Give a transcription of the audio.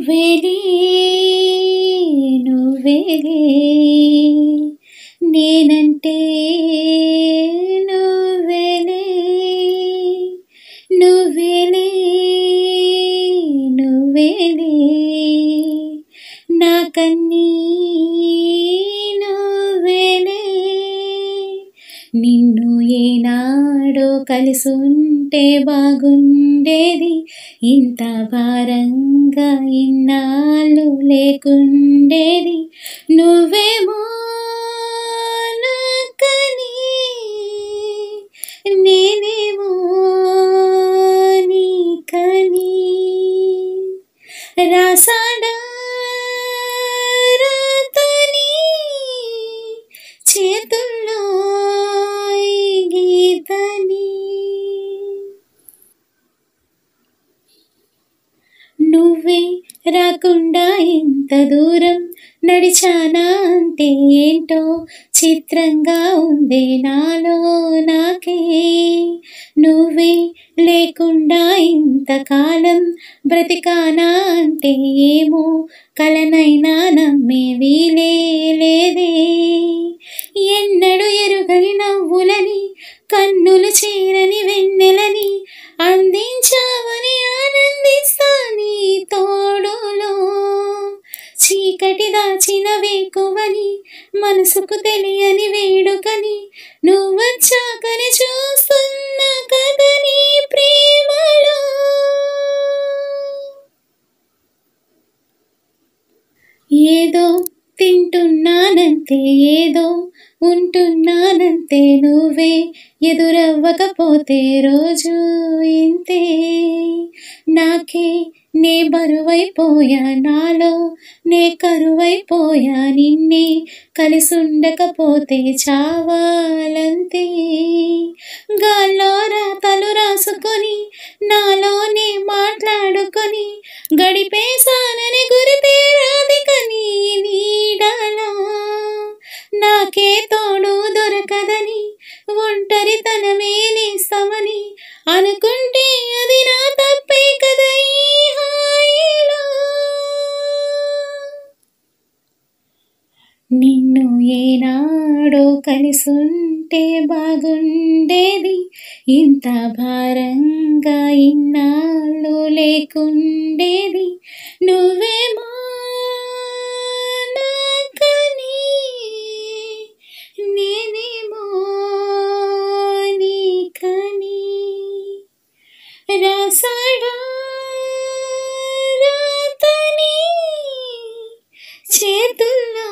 నువ్వేలే నువ్వేలే నేనంటే నువ్వేలే నువ్వేలే నువ్వేలే నాకన్నీ నువ్వేలే నిన్ను ఏనాడో కలిసుంటే బాగుండేది ఇంత భారంగా ఇన్నాళ్ళు లేకుండేది నువ్వేమో నాకని నేనేమో నీకని రాసాడా రాతని చేతుల్లో ఈ గీతని నువ్వే రాకుండా ఇంత దూరం నడిచానా అంటే ఏంటో చిత్రంగా ఉంది నాలో నాకే నువ్వే లేకుండా ఇంతకాలం బ్రతికానా అంటే ఏమో కలనైనా నమ్మే వీలే లేదే ఎన్నడు ఎరుగని నవ్వులని కన్నులు చేరని వెన్నెలని అందించావని ఆనందిస్తా నీ తోడులో చీకటి దాచిన వేకువని మనసుకు తెలియని వేడుకని నువ్వొచ్చాకని చూస్తున్నా కదా నీ ప్రేమలో ఏదో తింటున్నానంతే ఏదో ఉంటున్నానంతే నువ్వే ఎదురవ్వకపోతే రోజు ఇంతే నాకే నే బరువైపోయా నాలో నే కరువైపోయా నిన్నే కలిసుండకపోతే చావాలంతే గాల్లో రాతలు రాసుకొని నాలోనే మాట్లాడుకొని గడిపేశానని గురితే రాధికని నీడలా నాకే తోడు దొరకదని ఒంటరితనమే నేస్తమని అనుకుంటే అది నా తప్పే కదా ఈ హాయిలో నిన్ను ఏనాడో కలిసుంటే బాగుండేది ఇంత భారంగా ఇన్నాళ్ళు లేకుండేది నువ్వేమో నాకని నేనేమో నీకని రాసాడా రాతని చేతుల్లో